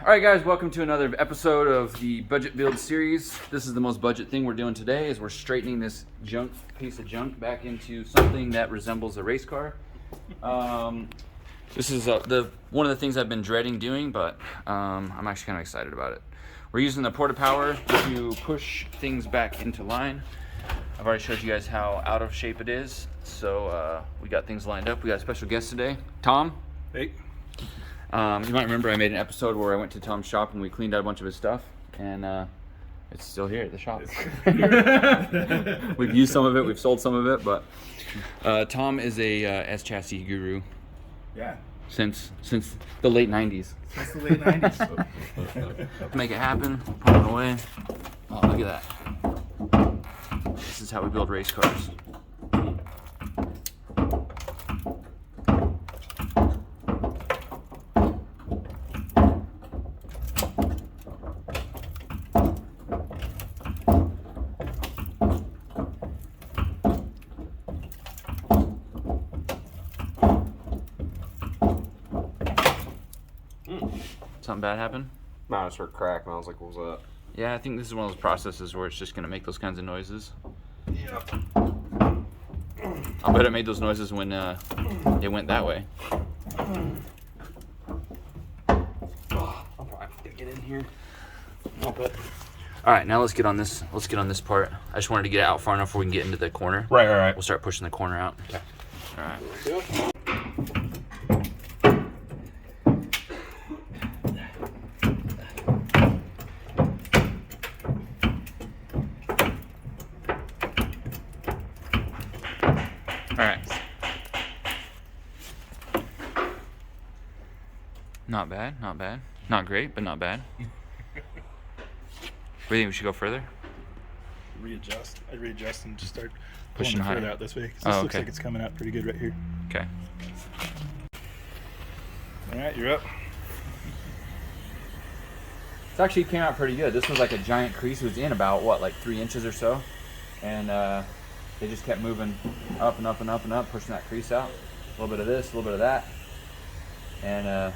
All right, guys, welcome to another episode of the budget build series. This is the most budget thing we're doing today is we're straightening this piece of junk back into something that resembles a race car. This is one of the things I've been dreading doing, but I'm actually kind of excited about it. We're using the Porta Power to push things back into line. I've already showed you guys how out of shape it is, so we got things lined up. We got a special guest today, Tom. Hey. You might remember I made an episode where I went to Tom's shop and we cleaned out a bunch of his stuff, and it's still here at the shop. We've used some of it, we've sold some of it, but Tom is a S-chassis guru. Yeah. Since the late 90s. Since the late 90s. Make it happen, put it away. Oh, look at that. This is how we build race cars. Something bad happened? No, I just heard crack and I was like, what was that? Yeah, I think this is one of those processes where it's just gonna make those kinds of noises. Yeah. I'll bet it made those noises when it went that way. I'll probably get in here. All right, now let's get on this. Let's get on this part. I just wanted to get it out far enough where we can get into the corner. Right. We'll start pushing the corner out. Okay. All right. All right. Not bad, not bad. Not great, but not bad. What do you think, we should go further? Readjust. I readjust and just start Pushing pulling the higher. further out this way. 'Cause Oh, this looks okay. like it's coming out pretty good right here. Okay. All right, you're up. This actually came out pretty good. This was like a giant crease. It was in about, what, like 3 inches or so? And they just kept moving up and up and up and up, pushing that crease out. A little bit of this, a little bit of that. And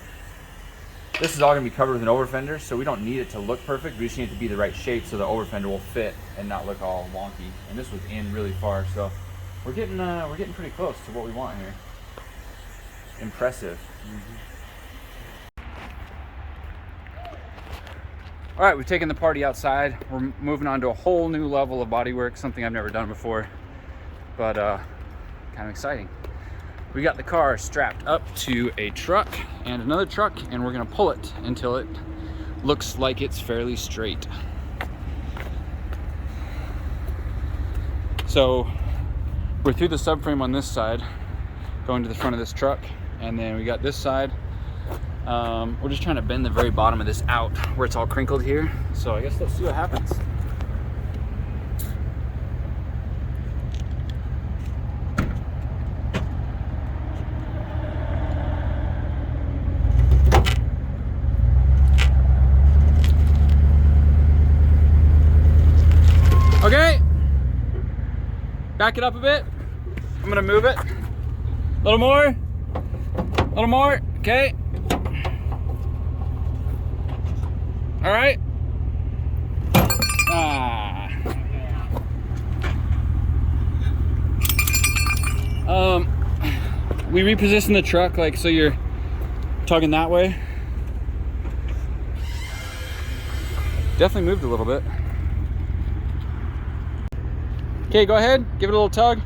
this is all going to be covered with an over fender, so we don't need it to look perfect. We just need it to be the right shape so the over fender will fit and not look all wonky. And this was in really far, so we're getting pretty close to what we want here. Impressive. All right, we've taken the party outside. We're moving on to a whole new level of bodywork, something I've never done before, but kind of exciting. We got the car strapped up to a truck and another truck, and we're gonna pull it until it looks like it's fairly straight. So we're through the subframe on this side, going to the front of this truck, and then we got this side. We're just trying to bend the very bottom of this out where it's all crinkled here. So I guess let's see what happens. Okay, back it up a bit. I'm gonna move it. A little more, okay. All right. We repositioned the truck like so you're tugging that way. Definitely moved a little bit. Okay, go ahead, give it a little tug.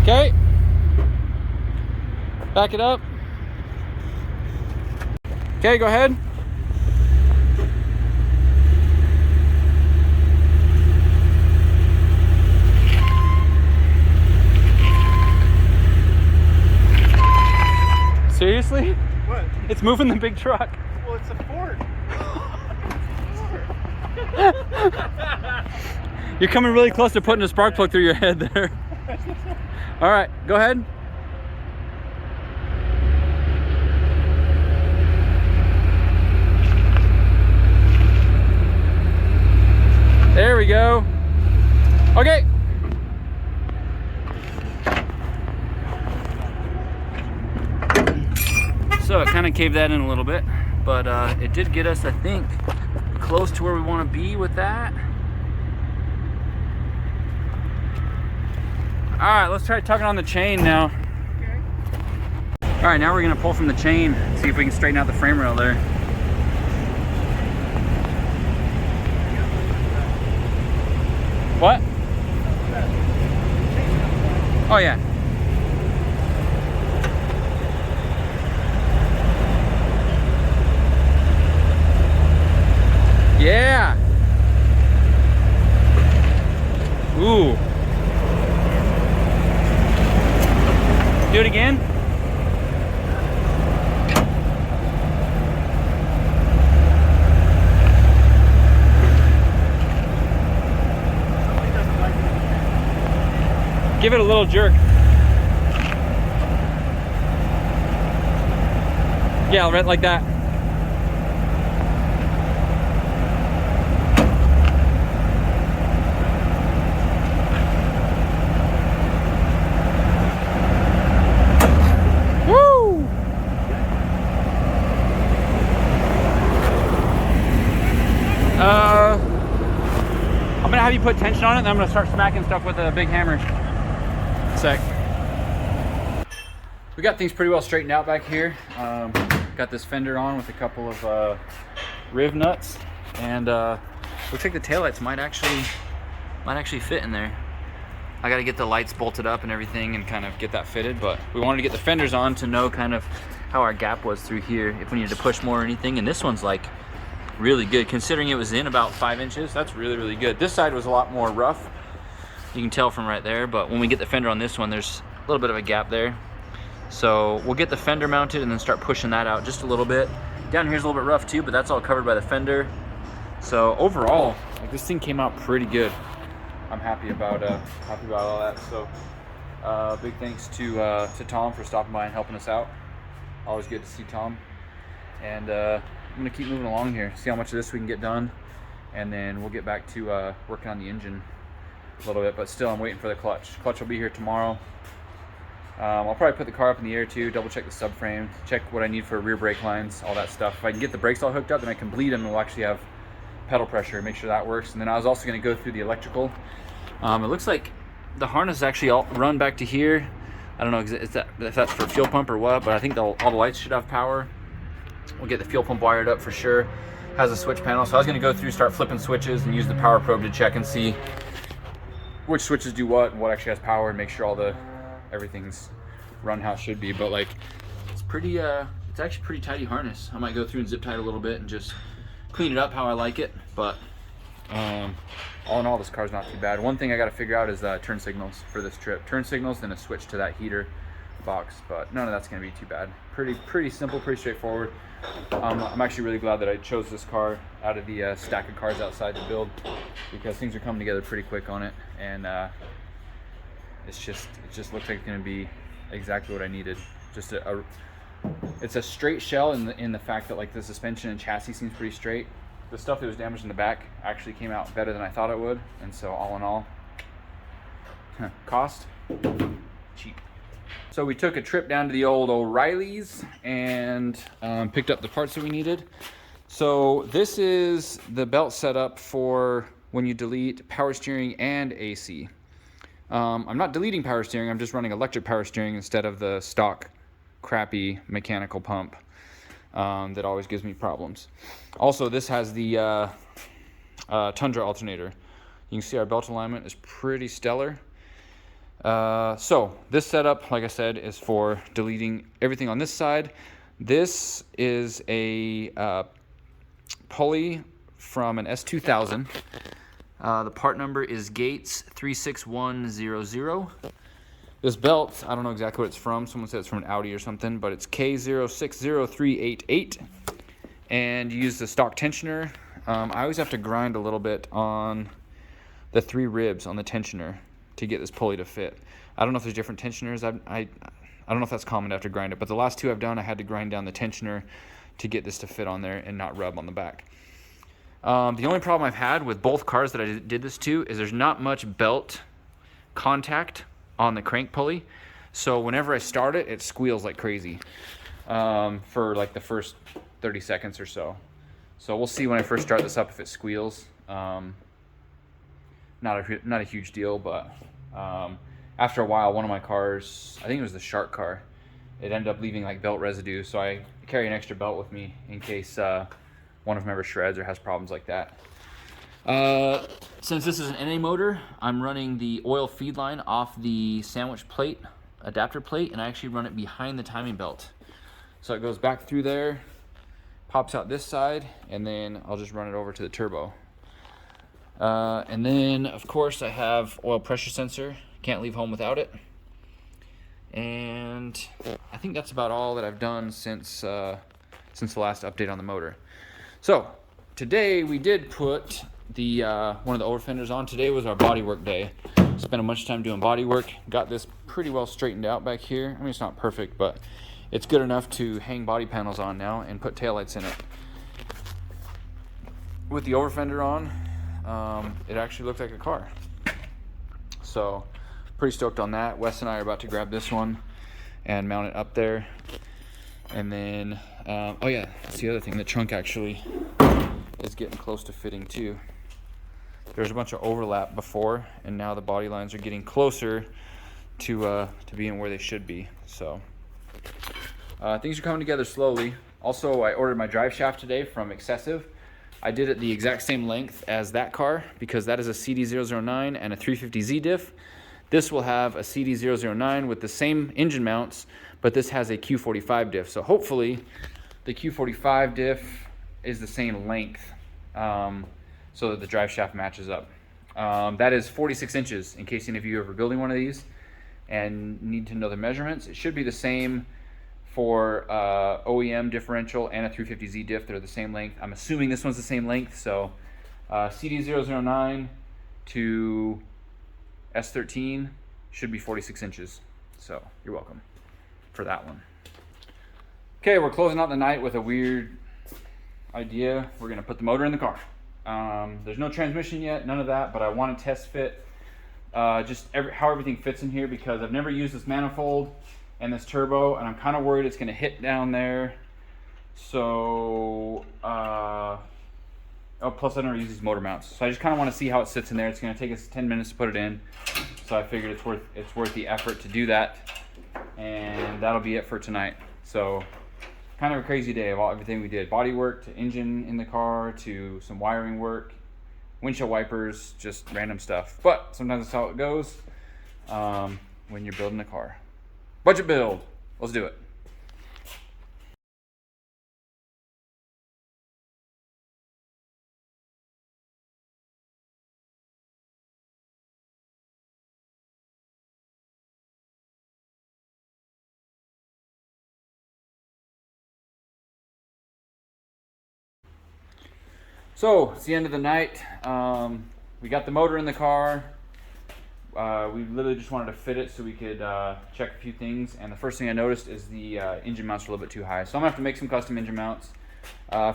Okay. Back it up. Okay, go ahead. Seriously? What? It's moving the big truck. Well, it's a Ford. You're coming really close to putting a spark plug through your head there. All right, go ahead. There we go. Okay. of caved that in a little bit, but it did get us, I think, close to where we want to be with that. All right, let's try tugging on the chain now. Okay. All right, now we're gonna pull from the chain, see if we can straighten out the frame rail there. What? Oh yeah. Yeah. Ooh. Do it again. Give it a little jerk. Yeah, right like that. Woo! I'm gonna have you put tension on it, and then I'm gonna start smacking stuff with a big hammer. Sec. We got things pretty well straightened out back here. Got this fender on with a couple of riv nuts, and looks like the taillights might actually fit in there. I got to get the lights bolted up and everything and kind of get that fitted, but we wanted to get the fenders on to know kind of how our gap was through here, if we needed to push more or anything. And this one's like really good considering it was in about 5 inches. That's really good. This side was a lot more rough, you can tell from right there, but when we get the fender on this one, there's a little bit of a gap there. So we'll get the fender mounted and then start pushing that out just a little bit. Down here's a little bit rough too, but that's all covered by the fender. So overall, like, this thing came out pretty good. I'm happy about all that. So big thanks to Tom for stopping by and helping us out. Always good to see Tom. And I'm gonna keep moving along here, see how much of this we can get done, and then we'll get back to working on the engine a little bit. But still, I'm waiting for the clutch. Clutch will be here tomorrow. I'll probably put the car up in the air too, double check the subframe, check what I need for rear brake lines, all that stuff. If I can get the brakes all hooked up, then I can bleed them and we'll actually have pedal pressure, make sure that works. And then I was also going to go through the electrical. It looks like the harness is actually all run back to here. I don't know if that's for fuel pump or what, but I think all the lights should have power. We'll get the fuel pump wired up for sure. Has a switch panel, so I was going to go through, start flipping switches and use the power probe to check and see which switches do what and what actually has power, and make sure everything's run how it should be. But like, it's actually pretty tidy harness. I might go through and zip tie it a little bit and just clean it up how I like it. But all in all, this car's not too bad. One thing I got to figure out is turn signals for this trip. Turn signals, then a switch to that heater box. But none of that's going to be too bad. Pretty simple, pretty straightforward. I'm actually really glad that I chose this car out of the stack of cars outside to build, because things are coming together pretty quick on it, and it just looks like it's going to be exactly what I needed. Just it's a straight shell in the fact that like the suspension and chassis seems pretty straight. The stuff that was damaged in the back actually came out better than I thought it would, and so all in all, cost cheap. So we took a trip down to the old O'Reilly's and picked up the parts that we needed. So this is the belt setup for when you delete power steering and AC. I'm not deleting power steering, I'm just running electric power steering instead of the stock crappy mechanical pump that always gives me problems. Also, this has the Tundra alternator. You can see our belt alignment is pretty stellar. So this setup, like I said, is for deleting everything on this side. This is a pulley from an S2000. The part number is Gates 36100. This belt, I don't know exactly what it's from. Someone said it's from an Audi or something, but it's K060388. And you use the stock tensioner. I always have to grind a little bit on the 3 ribs on the tensioner to get this pulley to fit. I don't know if there's different tensioners. I don't know if that's common to have to grind it, but the last 2 I've done, I had to grind down the tensioner to get this to fit on there and not rub on the back. The only problem I've had with both cars that I did this to is there's not much belt contact on the crank pulley. So whenever I start it, it squeals like crazy. for like the first 30 seconds or so. So we'll see when I first start this up if it squeals. Not a huge deal, but after a while, one of my cars, I think it was the Shark car, it ended up leaving like belt residue. So I carry an extra belt with me in case one of them ever shreds or has problems like that. Since this is an NA motor, I'm running the oil feed line off the sandwich plate, adapter plate, and I actually run it behind the timing belt. So it goes back through there, pops out this side, and then I'll just run it over to the turbo. And then, of course, I have oil pressure sensor. Can't leave home without it. And I think that's about all that I've done since the last update on the motor. So today we did put the one of the over fenders on. Today was our body work day. Spent a bunch of time doing body work. Got this pretty well straightened out back here. I mean, it's not perfect, but it's good enough to hang body panels on now and put taillights in it. With the over fender on, it actually looked like a car. So pretty stoked on that. Wes and I are about to grab this one and mount it up there. And then, oh yeah, that's the other thing. The trunk actually is getting close to fitting too. There's a bunch of overlap before, and now the body lines are getting closer to being where they should be. So things are coming together slowly. Also, I ordered my drive shaft today from Excessive. I did it the exact same length as that car because that is a CD009 and a 350Z diff. This will have a CD009 with the same engine mounts, but this has a Q45 diff. So hopefully the Q45 diff is the same length so that the drive shaft matches up. That is 46 inches in case any of you are ever building one of these and need to know the measurements. It should be the same for OEM differential and a 350Z diff. They're the same length. I'm assuming this one's the same length. So CD009 to S13 should be 46 inches. So you're welcome for that one. Okay, we're closing out the night with a weird idea. We're gonna put the motor in the car. There's no transmission yet, none of that, but I want to test fit just how everything fits in here because I've never used this manifold and this turbo, and I'm kind of worried it's going to hit down there. So, oh, plus I never use these motor mounts. So I just kind of want to see how it sits in there. It's going to take us 10 minutes to put it in. So I figured it's worth the effort to do that. And that'll be it for tonight. So kind of a crazy day of everything we did. Body work to engine in the car to some wiring work, windshield wipers, just random stuff. But sometimes that's how it goes when you're building a car. Budget build. Let's do it. So it's the end of the night. We got the motor in the car. We literally just wanted to fit it so we could check a few things. And the first thing I noticed is the engine mounts are a little bit too high. So I'm gonna have to make some custom engine mounts.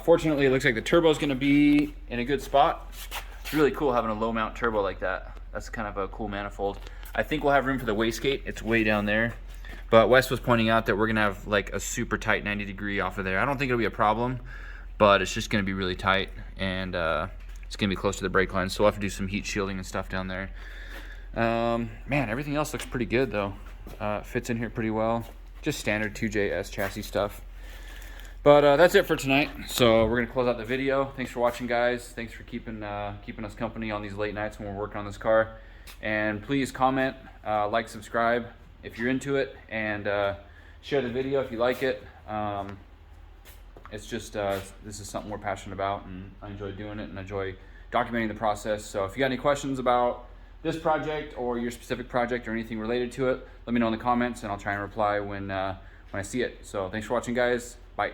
Fortunately, it looks like the turbo is gonna be in a good spot. It's really cool having a low mount turbo like that. That's kind of a cool manifold. I think we'll have room for the wastegate. It's way down there. But Wes was pointing out that we're gonna have like a super tight 90-degree off of there. I don't think it'll be a problem, but it's just gonna be really tight, and it's gonna be close to the brake line. So we'll have to do some heat shielding and stuff down there. Man, everything else looks pretty good though. Fits in here pretty well. Just standard 2JS chassis stuff. But that's it for tonight. So we're gonna close out the video. Thanks for watching, guys. Thanks for keeping us company on these late nights when we're working on this car. And please comment, like, subscribe if you're into it, and share the video if you like it. It's just this is something we're passionate about, and I enjoy doing it and enjoy documenting the process. So if you got any questions about this project or your specific project or anything related to it, let me know in the comments and I'll try and reply when I see it. So thanks for watching, guys. Bye.